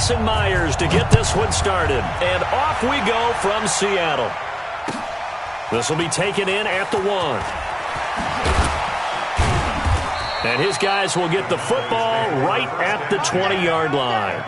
Jason Myers to get this one started. And off we go from Seattle. This will be taken in at the 1. And his guys will get the football right at the 20-yard line.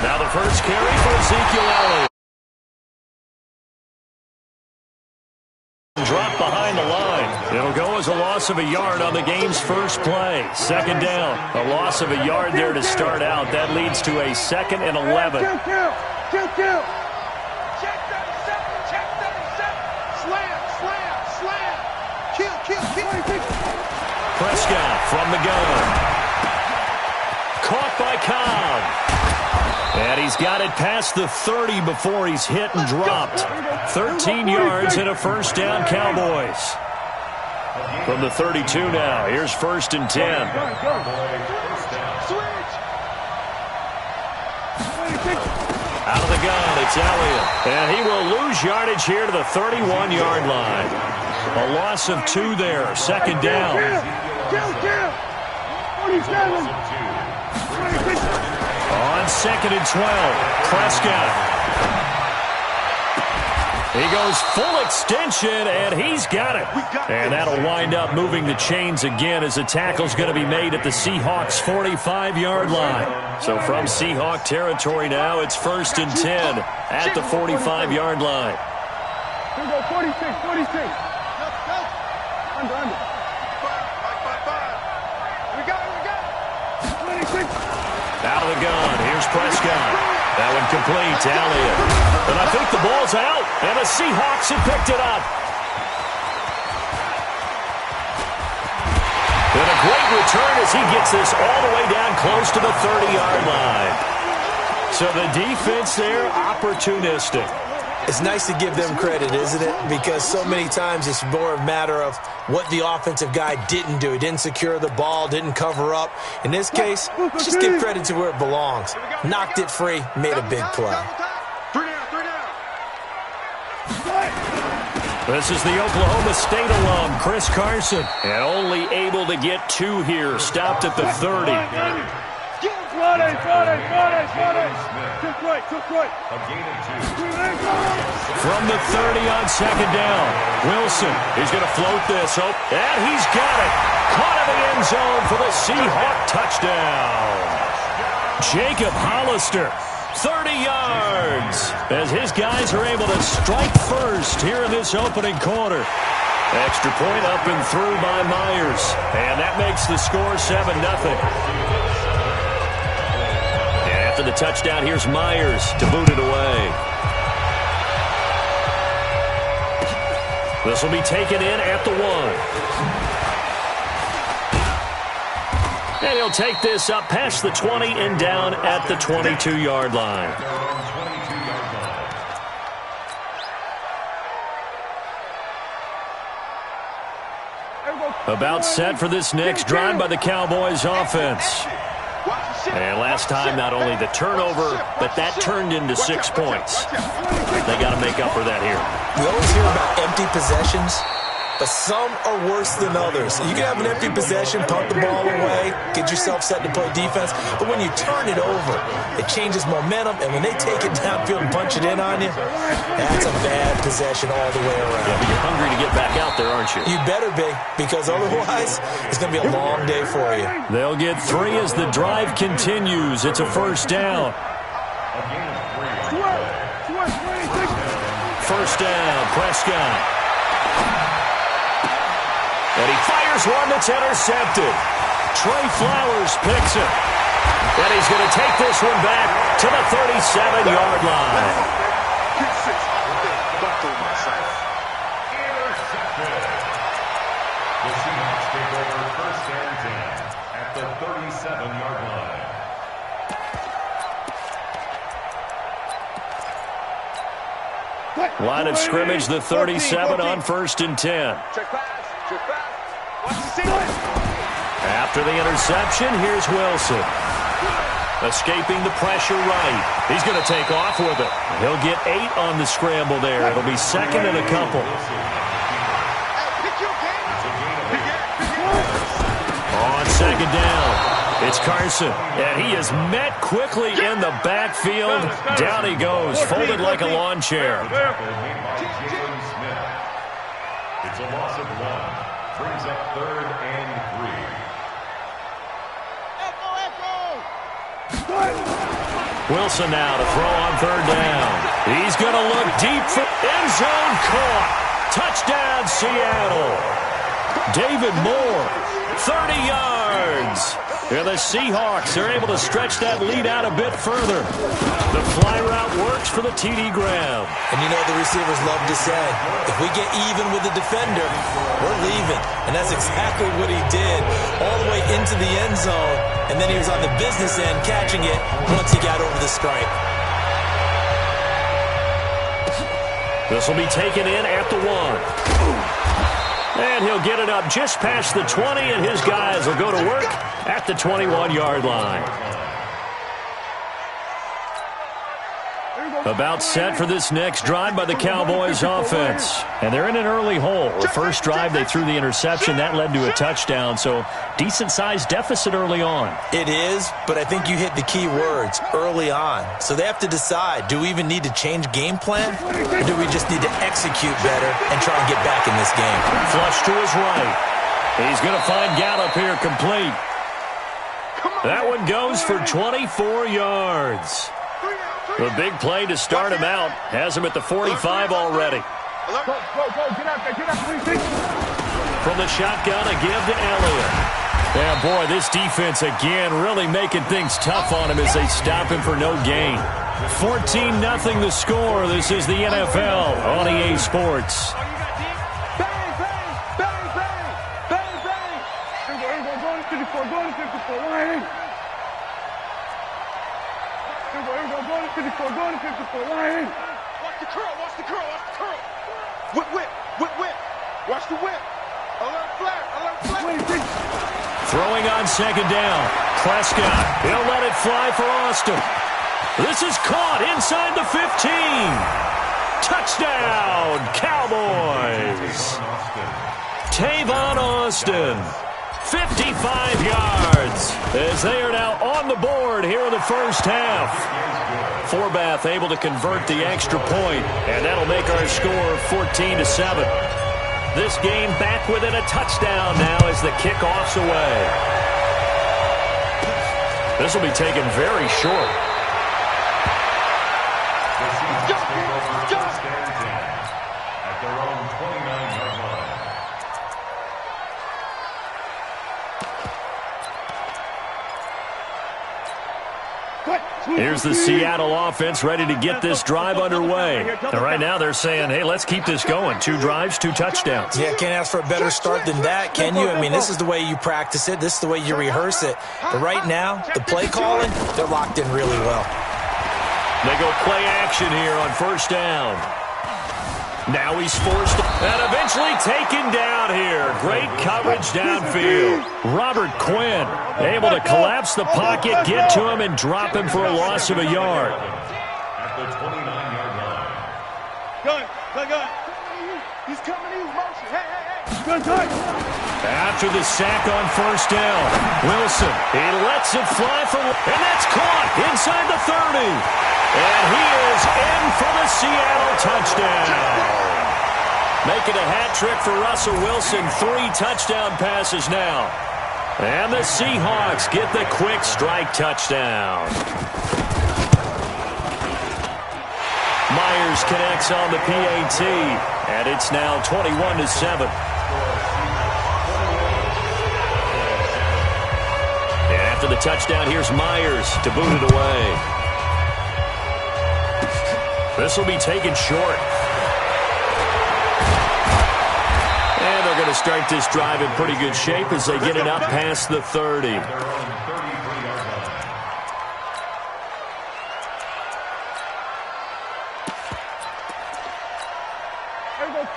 Now the first carry for Ezekiel Elliott. Drop behind the line. It'll go as a loss of a yard on the game's first play. Second down. A loss of a yard there to start out. That leads to a 2nd and 11. Check 37. Check 37. Slam. Kill. Prescott from the gun. Caught by Cobb. And he's got it past the 30 before he's hit and dropped. 13 yards and a first down, Cowboys. From the 32 now, here's 1st and 10. Out of the gun, it's Elliott. And he will lose yardage here to the 31-yard line. A loss of 2 there, 2nd down. 47. On 2nd and 12, Prescott. He goes full extension, and he's got it. And that'll wind up moving the chains again as the tackle's going to be made at the Seahawks' 45-yard line. So from Seahawk territory now, it's 1st and 10 at the 45-yard line. Here we go, 46. Under. We got it. 26. Out of the gun, here's Prescott. That one complete to Elliott. And I think the ball's out, and the Seahawks have picked it up. And a great return as he gets this all the way down close to the 30-yard line. So the defense there, opportunistic. It's nice to give them credit, isn't it? Because so many times it's more a matter of what the offensive guy didn't do. He didn't secure the ball, didn't cover up. In this case, just give credit to where it belongs. Knocked it free, made a big play. This is the Oklahoma State alum, Chris Carson. And only able to get 2 here, stopped at the 30. From the 30 on 2nd down, Wilson is going to float this. And he's got it. Caught in the end zone for the Seahawk touchdown. Jacob Hollister, 30 yards, as his guys are able to strike first here in this opening quarter. Extra point up and through by Myers. And that makes the score 7-0. After the touchdown, here's Myers to boot it away. This will be taken in at the 1. And he'll take this up past the 20 and down at the 22-yard line. About set for this next drive by the Cowboys offense. And last time, not only the turnover, but that turned into 6 points. They got to make up for that here. We always hear about empty possessions, but some are worse than others. You can have an empty possession, punt the ball away, get yourself set to play defense, but when you turn it over, it changes momentum, and when they take it downfield and punch it in on you, that's a bad possession all the way around. Yeah, but you're hungry to get back out there, aren't you? You better be, because otherwise, it's going to be a long day for you. They'll get 3 as the drive continues. It's a first down. First down, Prescott. And he fires one that's intercepted. Trey Flowers picks it. And he's going to take this one back to the 37-yard line. The Seahawks take over first and 10 at the 37-yard line. Line of scrimmage, the 37 on first and 10. After the interception, here's Wilson. Escaping the pressure right. He's going to take off with it. He'll get 8 on the scramble there. It'll be second and a couple. On second down, it's Carson. And he is met quickly in the backfield. Down he goes, folded like a lawn chair. It's a loss of 1. Brings up third and 3. Wilson now to throw on third down. He's going to look deep for end zone caught. Touchdown, Seattle. David Moore, 30 yards. And the Seahawks are able to stretch that lead out a bit further. The fly route works for the TD Graham. And you know the receivers love to say, if we get even with the defender, we're leaving. And that's exactly what he did all the way into the end zone. And then he was on the business end catching it once he got over the stripe. This will be taken in at the 1. And he'll get it up just past the 20, and his guys will go to work at the 21-yard line. About set for this next drive by the Cowboys offense. And they're in an early hole. The first drive, they threw the interception. That led to a touchdown, so decent-sized deficit early on. It is, but I think you hit the key words, early on. So they have to decide, do we even need to change game plan, or do we just need to execute better and try and get back in this game? Flush to his right. He's going to find Gallup here complete. That one goes for 24 yards. The big play to start him out has him at the 45 already. Go, get out there, From the shotgun, a give to Elliott. Yeah, boy, this defense again really making things tough on him as they stop him for no gain. 14-0 the score. This is the NFL on EA Sports. Bang, bang, bang, bang, bang, bang. Here we go, go to 54, line in. Go to 54, line in. Watch the curl. Whip. Watch the whip. Alert flat. Throwing on second down. Prescott, he'll let it fly for Austin. This is caught inside the 15. Touchdown, Cowboys. Tavon Austin, 55 yards, as they are now on the board here in the first half. Forbath able to convert the extra point, and that'll make our score 14-7. This game back within a touchdown now as the kickoff's away. This will be taken very short. The Seahawks take over first and 10 at their own 29-yard line. Here's the Seattle offense ready to get this drive underway. And right now they're saying, hey, let's keep this going. 2 drives, 2 touchdowns. Yeah, can't ask for a better start than that, can you? I mean, this is the way you practice it. This is the way you rehearse it. But right now, the play calling, they're locked in really well. They go play action here on first down. Now he's forced and eventually taken down here. Great coverage downfield. Robert Quinn able to collapse the pocket, get to him, and drop him for a loss of a yard. At the 29-yard line. Gun. He's coming in motion. Hey. Gun. After the sack on first down, Wilson, he lets it fly and that's caught inside the 30. And he is in for the Seattle touchdown. Making a hat trick for Russell Wilson. 3 touchdown passes now. And the Seahawks get the quick strike touchdown. Myers connects on the PAT. And it's now 21-7. And after the touchdown, here's Myers to boot it away. This will be taken short. And they're going to start this drive in pretty good shape as they get it up past the 30.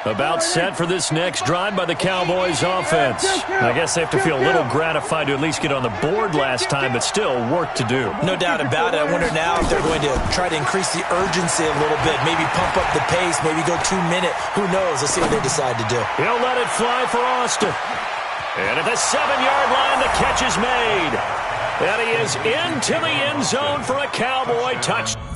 About set for this next drive by the Cowboys offense. I guess they have to feel a little gratified to at least get on the board last time, but still work to do. No doubt about it. I wonder now if they're going to try to increase the urgency a little bit, maybe pump up the pace, maybe go 2-minute. Who knows? Let's see what they decide to do. He'll let it fly for Austin. And at the 7-yard line, the catch is made. And he is into the end zone for a Cowboy touchdown.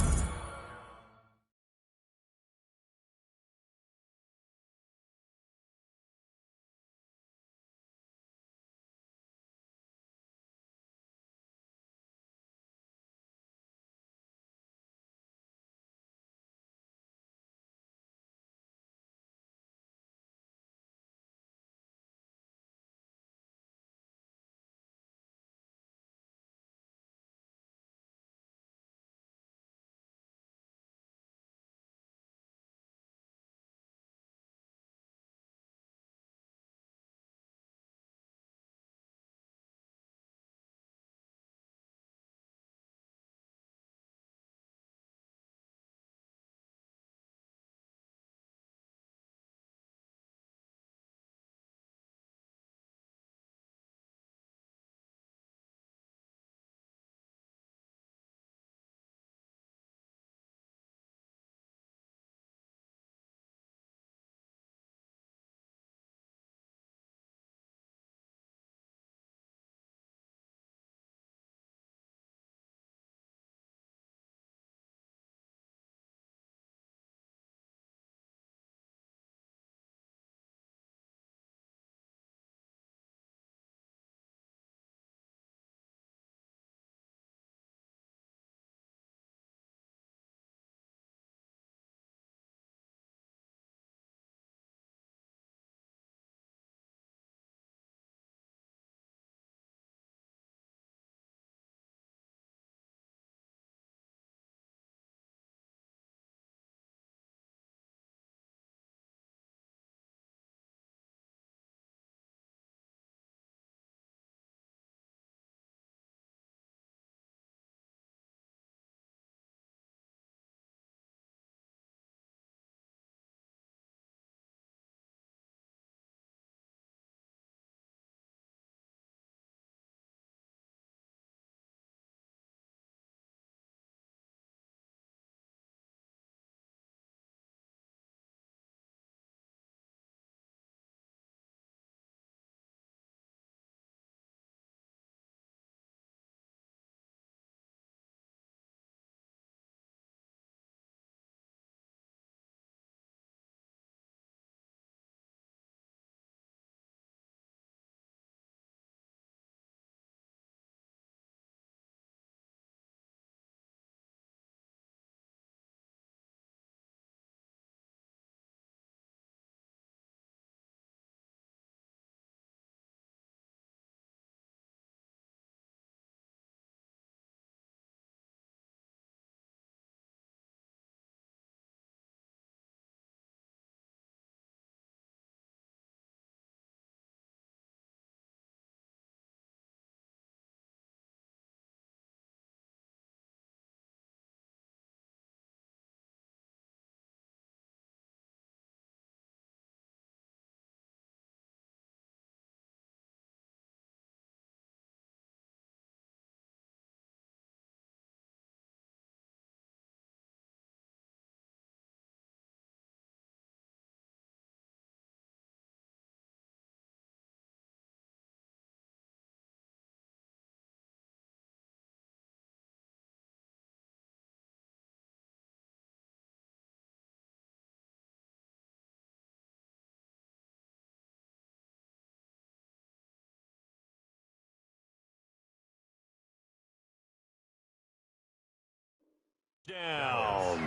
Down.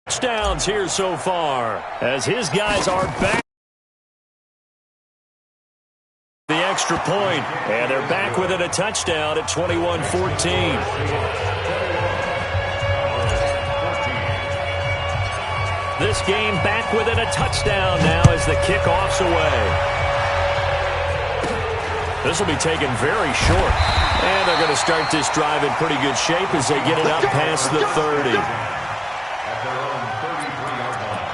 Touchdowns here so far as his guys are back. The extra point, and they're back within a touchdown at 21-14. This game back within a touchdown now as the kickoff's away. This will be taken very short. And they're going to start this drive in pretty good shape as they get it up past the 30. At their own 33-yard line.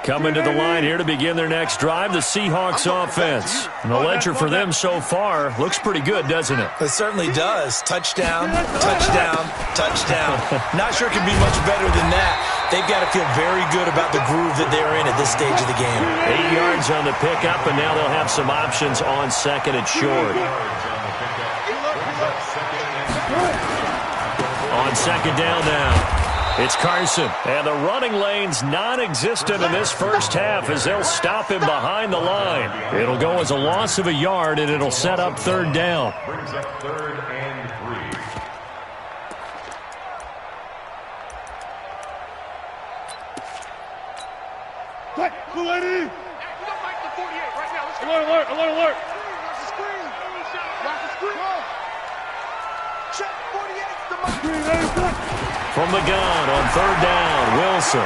Coming to the line here to begin their next drive, the Seahawks offense. And the ledger for them so far looks pretty good, doesn't it? It certainly does. Touchdown, touchdown, touchdown. Not sure it can be much better than that. They've got to feel very good about the groove that they're in at this stage of the game. 8 yards on the pickup, and now they'll have some options on second and short. On second down now. It's Carson, and the running lane's non-existent in this first half as they'll stop him behind the line. It'll go as a loss of a yard, and it'll set up third down. Brings up 3rd and 3. Alert, alert, alert, alert. Watch the screen. Watch the screen. Check 48. From the gun on third down, Wilson.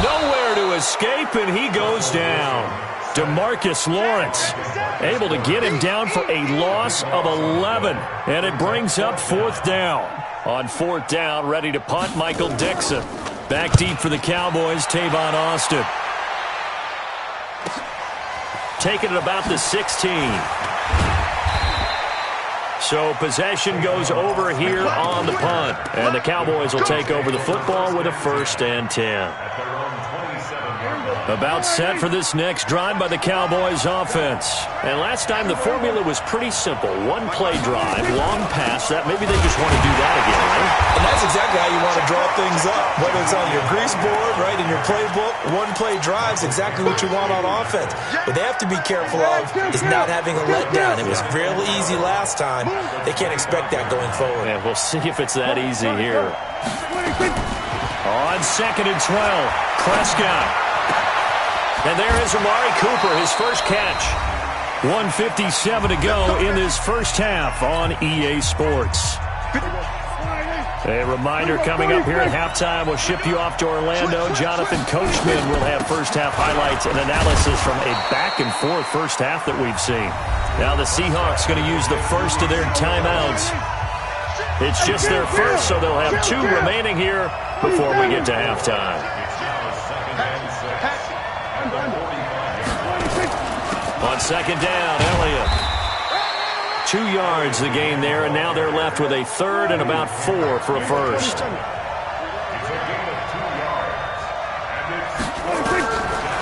Nowhere to escape, and he goes down. DeMarcus Lawrence able to get him down for a loss of 11, and it brings up fourth down. On fourth down, ready to punt, Michael Dixon. Back deep for the Cowboys, Tavon Austin. Taking it about the 16. So possession goes over here on the punt. And the Cowboys will take over the football with a 1st and 10. About set for this next drive by the Cowboys offense. And last time the formula was pretty simple. One play drive, long pass. That maybe they just want to do that again, right? And that's exactly how you want to draw things up. Whether it's on your grease board, right, in your playbook, one play drive's exactly what you want on offense. What they have to be careful of is not having a letdown. It was real easy last time. They can't expect that going forward. And we'll see if it's that easy here. On second and 12, Prescott. And there is Amari Cooper, his first catch. 1:57 to go in this first half on EA Sports. A reminder coming up here at halftime. We'll ship you off to Orlando. Jonathan Coachman will have first half highlights and analysis from a back-and-forth first half that we've seen. Now the Seahawks going to use the first of their timeouts. It's just their first, so they'll have 2 remaining here before we get to halftime. On second down, Elliott. 2 yards the gain there, and now they're left with a 3rd and about 4 for a first.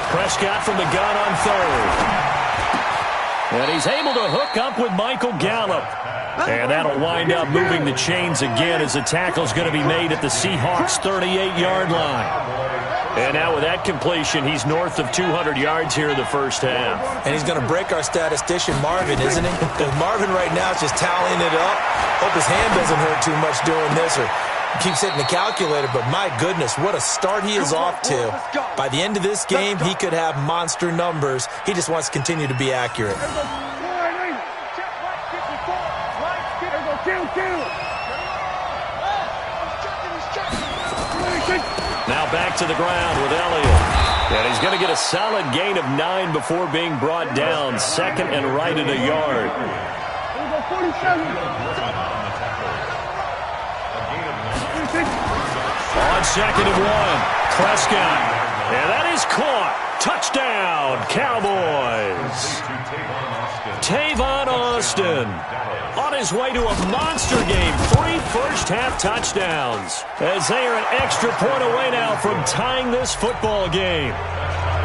Prescott from the gun on 3rd. And he's able to hook up with Michael Gallup. And that'll wind up moving the chains again as the tackle's going to be made at the Seahawks' 38-yard line. And now with that completion, he's north of 200 yards here in the first half. And he's going to break our statistician Marvin, isn't he? Because Marvin right now is just tallying it up. Hope his hand doesn't hurt too much doing this or keeps hitting the calculator. But my goodness, what a start he is off to. By the end of this game, he could have monster numbers. He just wants to continue to be accurate. Now back to the ground with Elliott. And he's going to get a solid gain of 9 before being brought down. 2nd and right at a yard. On 2nd and 1, Prescott. And that is caught. Touchdown, Cowboys. Tavon Austin on his way to a monster game. 3 first-half touchdowns as they are an extra point away now from tying this football game.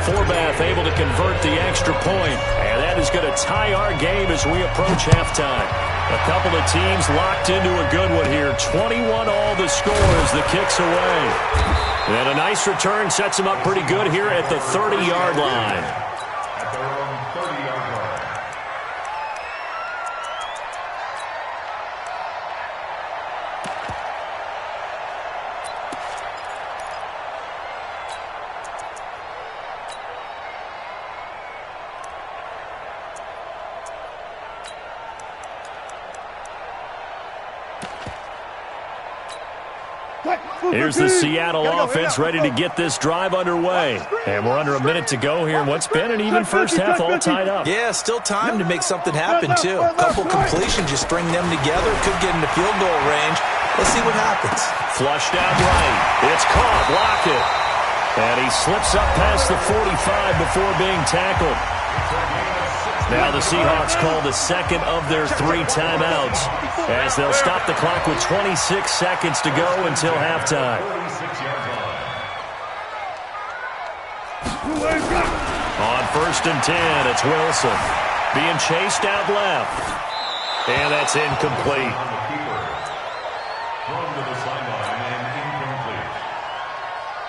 Forbath able to convert the extra point, and that is going to tie our game as we approach halftime. A couple of teams locked into a good one here. 21 all the score as the kick's away. And a nice return sets them up pretty good here at the 30-yard line. At their own 30-yard line. Here's the Seattle offense ready to get this drive underway. And we're under a minute to go here in what's been an even first half all tied up. Yeah, still time to make something happen, too. A couple completions, just string them together, could get into field goal range. Let's see what happens. Flushed out right. It's caught. Block it. And he slips up past the 45 before being tackled. Now the Seahawks call the second of their 3 timeouts as they'll stop the clock with 26 seconds to go until halftime. On 1st and 10, it's Wilson being chased out left. And that's incomplete. Thrown to the sideline and incomplete.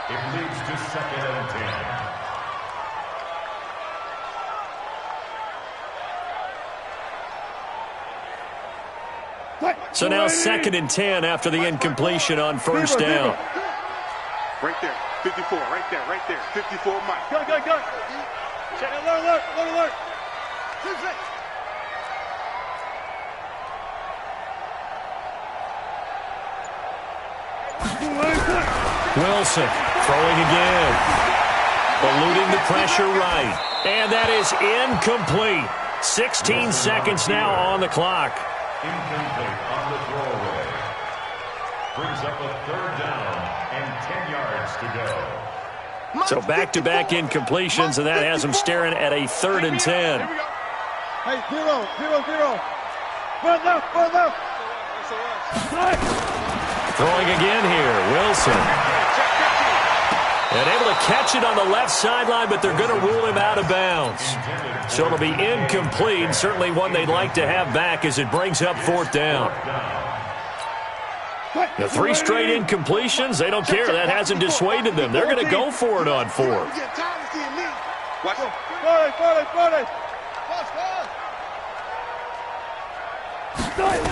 It leads to 2nd and 10. So now 2nd and 10 after the incompletion on 1st down. Right there, 54, right there, 54, Mike. Go. Check, alert. 2-6. Wilson throwing again. Eluding the pressure right. And that is incomplete. 16 seconds now on the clock. Incomplete on the throwaway. Brings up a 3rd down and 10 yards to go. So back-to-back incompletions, and that has him staring at a 3rd and 10. Hey, 0. Front left. Throwing again here, Wilson. And able to catch it on the left sideline, but they're going to rule him out of bounds. So it'll be incomplete, certainly one they'd like to have back as it brings up 4th down. The 3 straight incompletions, they don't care. That hasn't dissuaded them. They're going to go for it on 4th. Watch it. 40.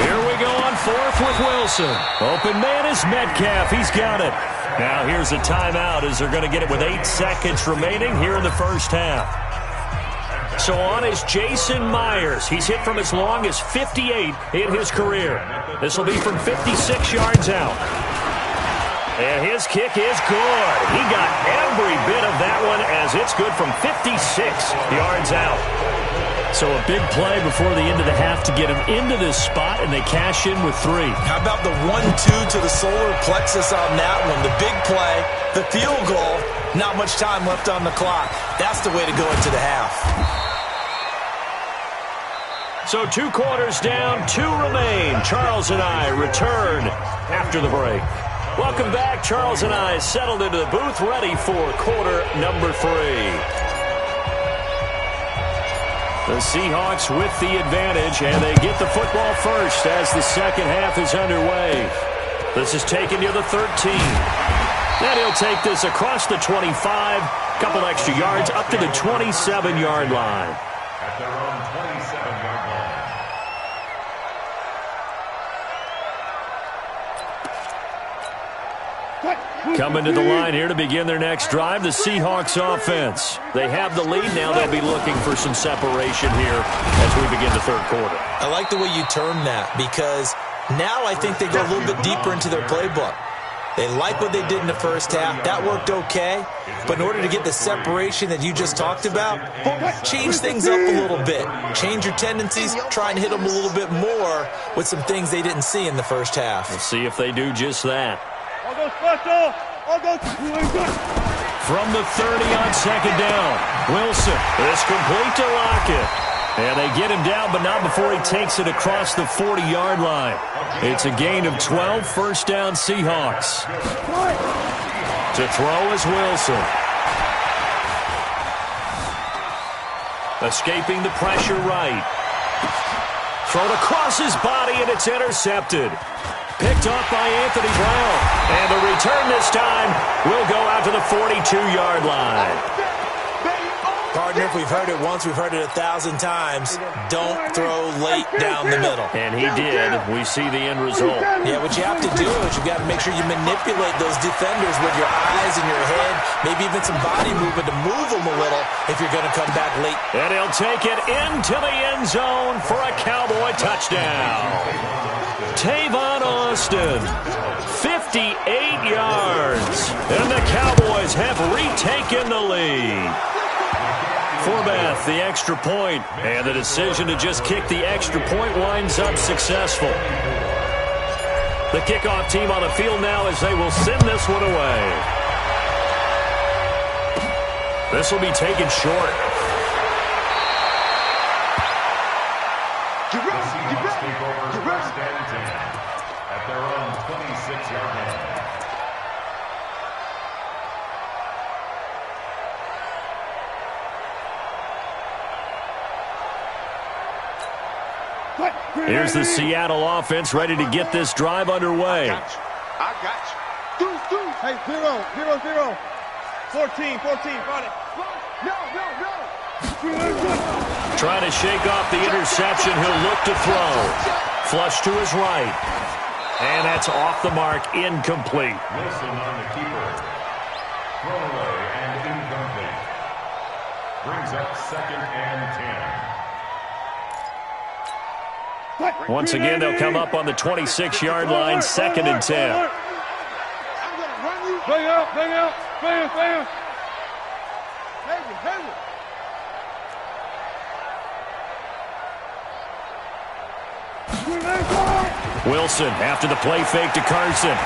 Here we go on 4th with Wilson. Open man is Metcalf. He's got it. Now here's a timeout as they're going to get it with 8 seconds remaining here in the first half. So on is Jason Myers. He's hit from as long as 58 in his career. This will be from 56 yards out. And his kick is good. He got every bit of that one as it's good from 56 yards out. So a big play before the end of the half to get him into this spot, and they cash in with 3. How about the 1-2 to the solar plexus on that one? The big play, the field goal, not much time left on the clock. That's the way to go into the half. So 2 quarters down, 2 remain. Charles and I return after the break. Welcome back. Charles and I settled into the booth, ready for quarter number 3. The Seahawks with the advantage, and they get the football first as the second half is underway. This is taken near the 13. Then he'll take this across the 25, couple extra yards up to the 27-yard line. At their own 27-yard line. Coming to the line here to begin their next drive, the Seahawks offense. They have the lead. Now they'll be looking for some separation here as we begin the 3rd quarter. I like the way you term that because now I think they go a little bit deeper into their playbook. They like what they did in the first half. That worked okay. But in order to get the separation that you just talked about, change things up a little bit. Change your tendencies. Try and hit them a little bit more with some things they didn't see in the first half. We'll see if they do just that. I'll go special. From the 30 on 2nd down, Wilson is complete to Lockett. And they get him down, but not before he takes it across the 40-yard line. It's a gain of 12, 1st down Seahawks. To throw is Wilson. Escaping the pressure right. Thrown across his body, and it's intercepted. Picked off by Anthony Brown. And the return this time will go out to the 42-yard line. Partner, if we've heard it once, we've heard it 1,000 times. Don't throw late down the middle. And he did. We see the end result. Yeah, what you have to do is you've got to make sure you manipulate those defenders with your eyes and your head, maybe even some body movement to move them a little if you're going to come back late. And he'll take it into the end zone for a Cowboy touchdown. Tavon Austin, 58 yards. And the Cowboys have retaken the lead. Forbath, the extra point, and the decision to just kick the extra point winds up successful. The kickoff team on the field now as they will send this one away. This will be taken short. Take over first and 10 at their own 26-yard line. Here's the Seattle offense ready to get this drive underway. I got you. Hey, 0-0-0. 14, got it. No. Trying to shake off the interception. He'll look to throw. Flush to his right. And that's off the mark, incomplete. Wilson on the keeper. Thrown away and incomplete. Brings up 2nd and 10. Once again, they'll come up on the 26-yard line, 2nd and 10. Bring out. Bam. Wilson after the play fake to Carson.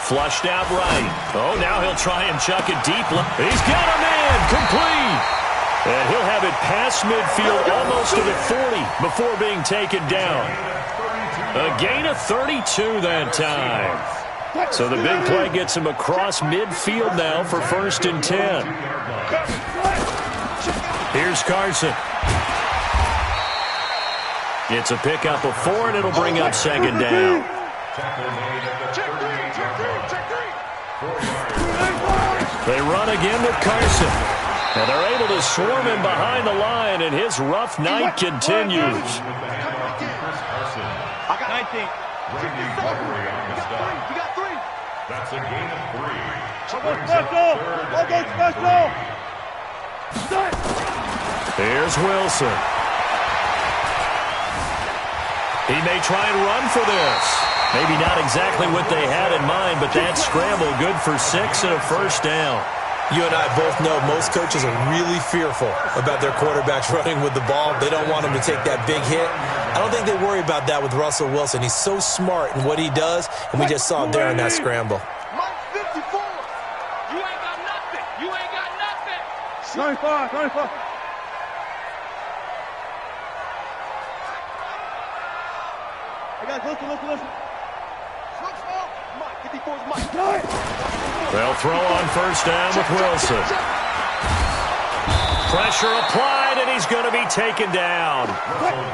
Flushed out right. Oh, now he'll try and chuck it deep. He's got a man, complete. And he'll have it past midfield almost to the 40 before being taken down. A gain of 32 that time. So the big play gets him across midfield now for 1st and 10. Here's Carson. It's a pickup of 4, and it'll bring up 2nd down. They run again with Carson. And they're able to swarm him behind the line, and his rough night continues. I got 19. That's a gain of 3. Here's Wilson. He may try and run for this. Maybe not exactly what they had in mind, but that scramble good for 6 and a 1st down. You and I both know most coaches are really fearful about their quarterbacks running with the ball. They don't want him to take that big hit. I don't think they worry about that with Russell Wilson. He's so smart in what he does, and we just saw it there in that scramble. Mike 54. You ain't got nothing. 95. I got listen. Mike 54 is Mike. They'll throw on 1st down with Wilson. Pressure applied, and he's going to be taken down.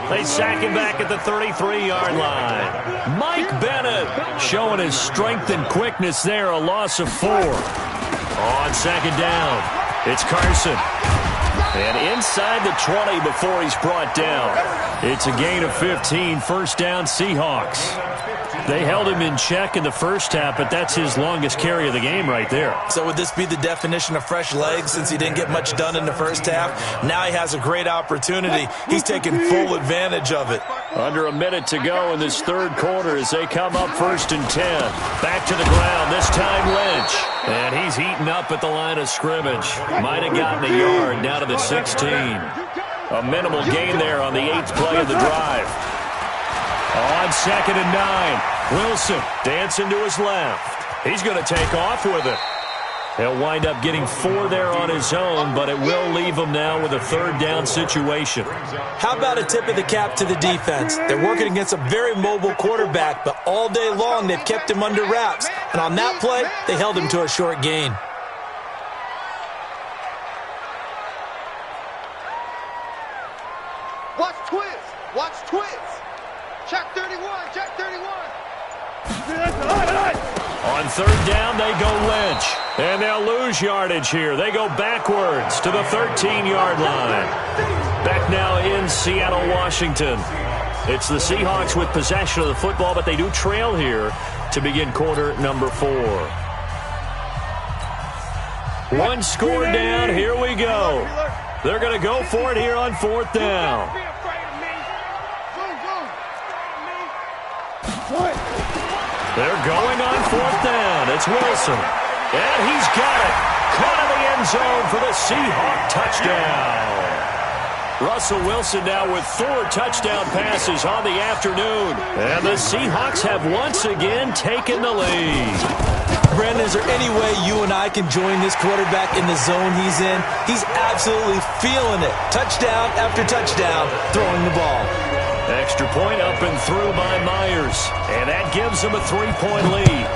They sack him back at the 33-yard line. Mike Bennett showing his strength and quickness there, a loss of 4. On 2nd down, it's Carson. And inside the 20 before he's brought down. It's a gain of 15, 1st down Seahawks. They held him in check in the first half, but that's his longest carry of the game right there. So would this be the definition of fresh legs since he didn't get much done in the first half? Now he has a great opportunity. He's taking full advantage of it. Under a minute to go in this 3rd quarter as they come up 1st and 10. Back to the ground, this time Lynch. And he's heating up at the line of scrimmage. Might have gotten a yard down to the 16. A minimal gain there on the 8th play of the drive. On 2nd and 9, Wilson dancing to his left. He's going to take off with it. He'll wind up getting 4 there on his own, but it will leave him now with a 3rd down situation. How about a tip of the cap to the defense? They're working against a very mobile quarterback, but all day long they've kept him under wraps. And on that play, they held him to a short gain. Watch twist. Watch twist. Check 31. Check 31. On third down, they go Lynch. And they'll lose yardage here. They go backwards to the 13-yard line. Back now in Seattle, Washington. It's the Seahawks with possession of the football, but they do trail here to begin quarter number 4. One score down. Here we go. They're going to go for it here on fourth down. They're going on fourth down. It's Wilson. And he's got it. Caught in the end zone for the Seahawk touchdown. Russell Wilson now with 4 touchdown passes on the afternoon. And the Seahawks have once again taken the lead. Brandon, is there any way you and I can join this quarterback in the zone he's in? He's absolutely feeling it. Touchdown after touchdown, throwing the ball. Extra point up and through by Myers. And that gives him a 3-point lead.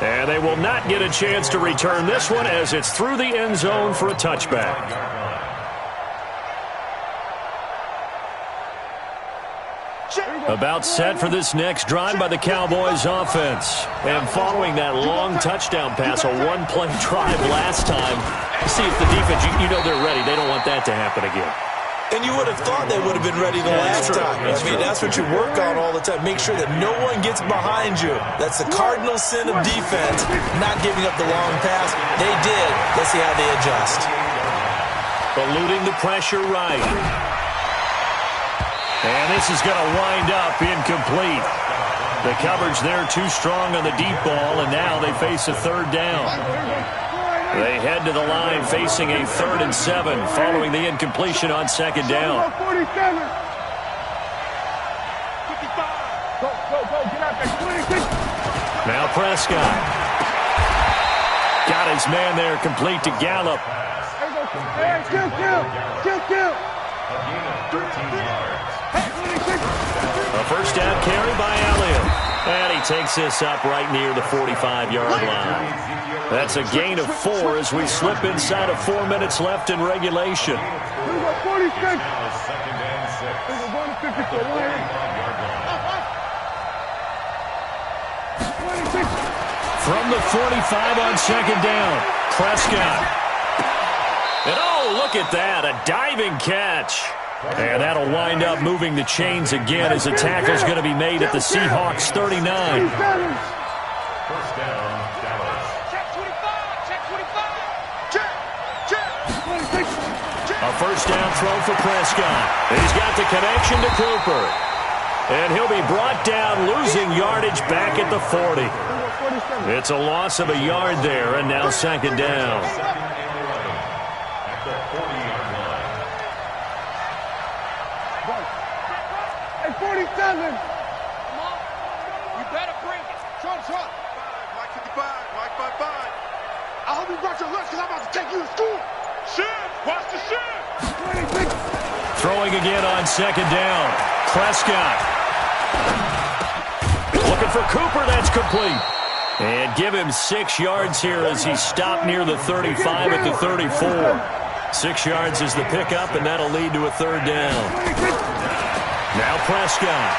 And they will not get a chance to return this one as it's through the end zone for a touchback. About set for this next drive by the Cowboys offense. And following that long touchdown pass, a one-play drive last time, see if the defense, you know they're ready. They don't want that to happen again. And you would have thought they would have been ready the last time. That's what you work on all the time. Make sure that no one gets behind you. That's the cardinal sin of defense, not giving up the long pass. They did. Let's see how they adjust. Eluding the pressure right. And this is going to wind up incomplete. The coverage there too strong on the deep ball, and now they face a third down. They head to the line facing a 3rd and 7 following the incompletion on second down. Now Prescott. Got his man there complete to Gallup. A first down carry by Elliott. And he takes this up right near the 45-yard line. That's a gain of 4 as we slip inside of 4 minutes left in regulation. From the 45 on second down, Prescott. And oh, look at that, a diving catch. And that'll wind up moving the chains again as the tackle's going to be made at the Seahawks 39. First down, Dallas. Check 25. Check 25. Check. A first down throw for Prescott. He's got the connection to Cooper. And he'll be brought down, losing yardage back at the 40. It's a loss of a yard there, and now second down. At the 40-yard line. 47. Come on. You better bring it. Short. Mike 55. Mike 55. I hope you brought your lunch because I'm about to take you to school. Shit. Watch the shit. 26. Throwing again on second down. Prescott. Looking for Cooper. That's complete. And give him 6 yards here as he stopped near the 35 at the 34. 6 yards is the pickup, and that'll lead to a third down. Now Prescott.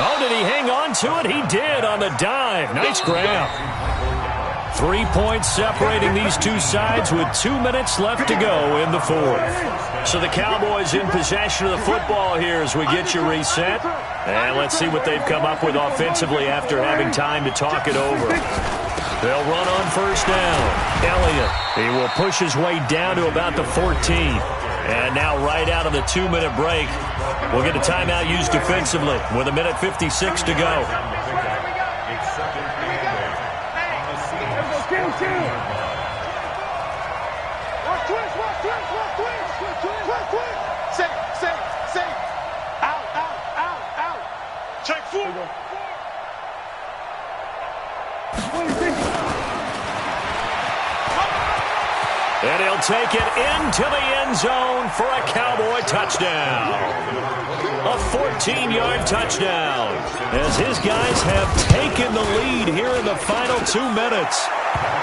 Oh, did he hang on to it? He did on the dive. Nice grab. 3 points separating these two sides with 2 minutes left to go in the fourth. So the Cowboys in possession of the football here as we get you reset. And let's see what they've come up with offensively after having time to talk it over. They'll run on first down. Elliott, he will push his way down to about the 14. And now right out of the 2-minute break, we'll get a timeout used defensively with 1:56 to go. Safe. Out. Check 4. And he'll take it into the end zone for a Cowboy touchdown. A 14-yard touchdown as his guys have taken the lead here in the final 2 minutes.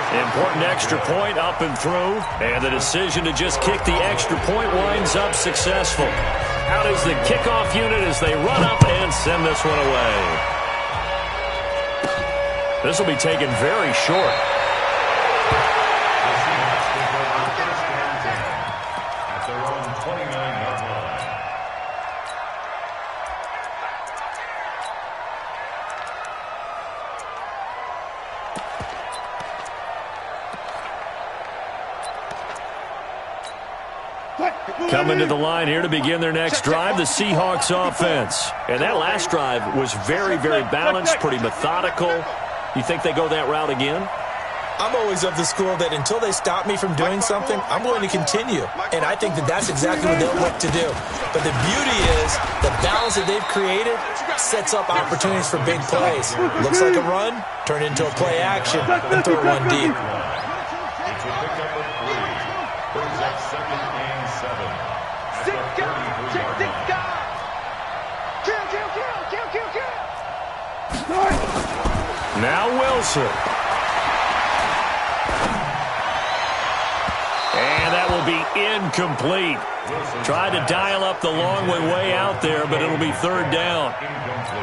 Important extra point up and through, and the decision to just kick the extra point winds up successful. Out is the kickoff unit as they run up and send this one away. This will be taken very short. At their own 29-yard line. Coming to the line here to begin their next drive, the Seahawks offense. And that last drive was very, very balanced, pretty methodical. You think they go that route again? I'm always of the school that until they stop me from doing something, I'm going to continue. And I think that that's exactly what they'll look to do. But the beauty is the balance that they've created sets up opportunities for big plays. Looks like a run, turn into a play action, and throw one deep. It's a pickup of 3. Brings up 2nd and 7. At the 33-yard line. Now Wilson. And that will be incomplete. Tried to dial up the long one way out there, but it'll be 3rd down.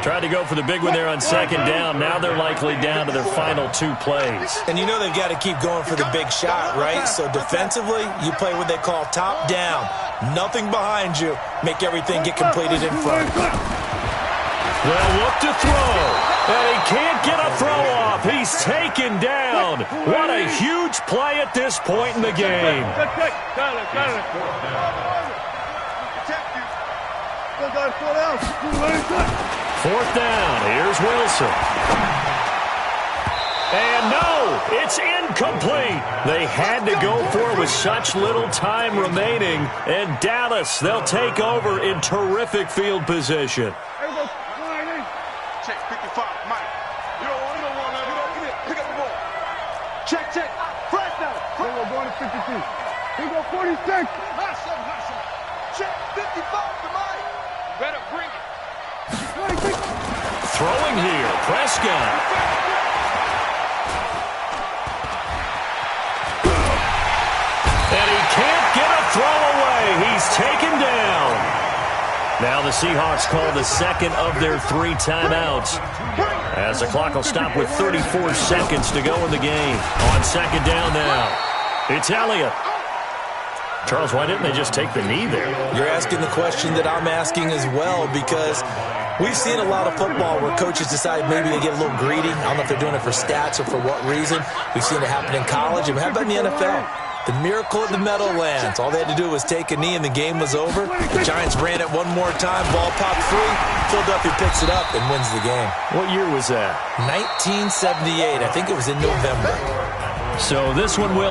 Tried to go for the big one there on 2nd down. Now they're likely down to their final 2 plays. And you know they've got to keep going for the big shot, right? So defensively, you play what they call top down. Nothing behind you. Make everything get completed in front. They'll look to throw. And he can't get a throw off. He's taken down. What a huge play at this point in the game. Fourth down. Here's Wilson. And no, it's incomplete. They had to go for it with such little time remaining. And Dallas, they'll take over in terrific field position. Check 55, Mike. You don't want now. You don't get it. Pick up the ball. Check. Fresh now. Here we go, going to 52. Here we go, 46. Hot shot. Check 55 to Mike. Better bring it. 26. Throwing here, Prescott. And he can't get a throw away. He's taken down. Now the Seahawks call the second of their 3 timeouts, as the clock will stop with 34 seconds to go in the game. On 2nd down now, it's Elliott. Charles, why didn't they just take the knee there? You're asking the question that I'm asking as well, because we've seen a lot of football where coaches decide maybe they get a little greedy. I don't know if they're doing it for stats or for what reason. We've seen it happen in college, and how about in the NFL? The miracle of the Meadowlands. All they had to do was take a knee and the game was over. The Giants ran it one more time. Ball popped free. Philadelphia picks it up and wins the game. What year was that? 1978. I think it was in November. So this one will.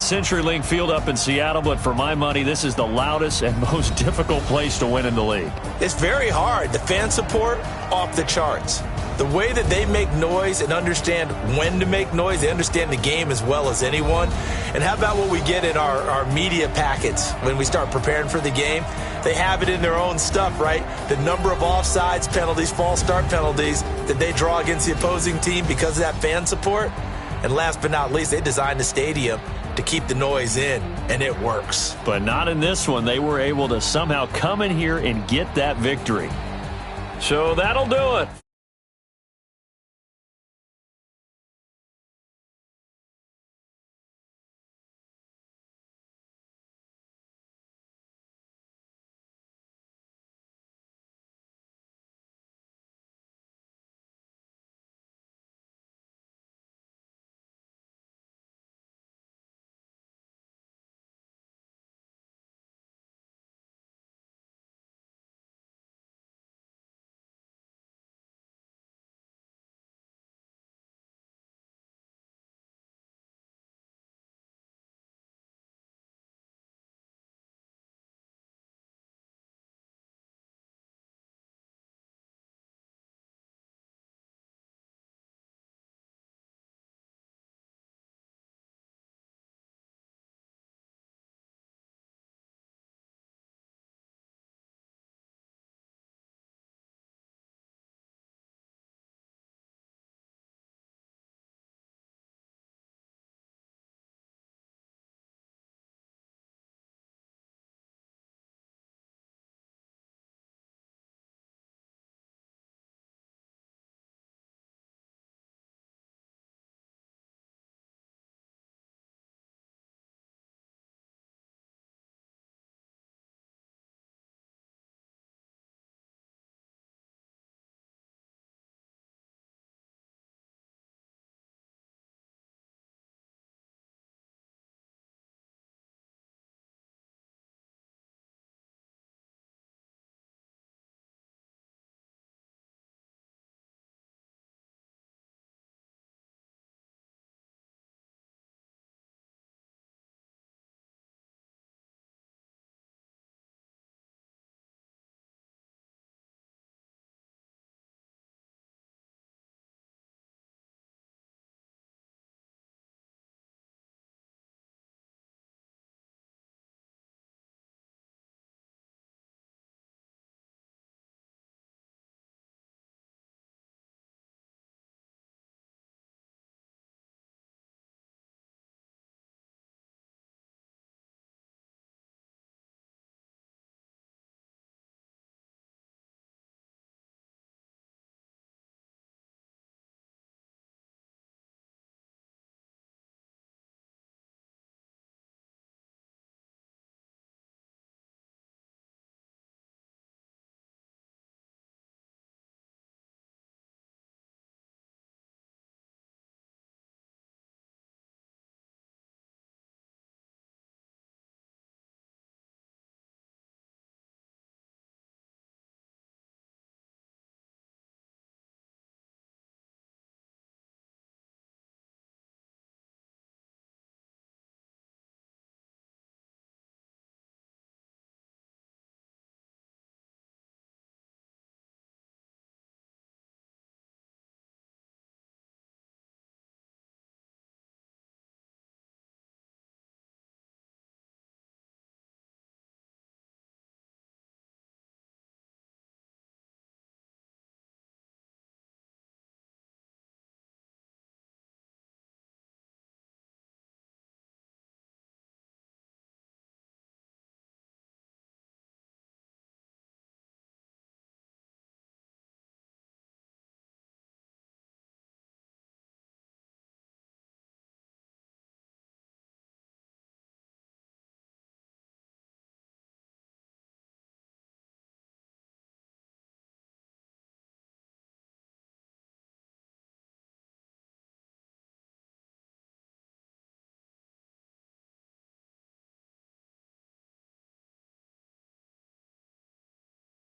CenturyLink Field up in Seattle, but for my money, this is the loudest and most difficult place to win in the league. It's very hard. The fan support, off the charts. The way that they make noise and understand when to make noise, they understand the game as well as anyone. And how about what we get in our media packets when we start preparing for the game? They have it in their own stuff, right? The number of offsides penalties, false start penalties that they draw against the opposing team because of that fan support. And last but not least, they designed the stadium to keep the noise in, and it works. But not in this one. They were able to somehow come in here and get that victory. So that'll do it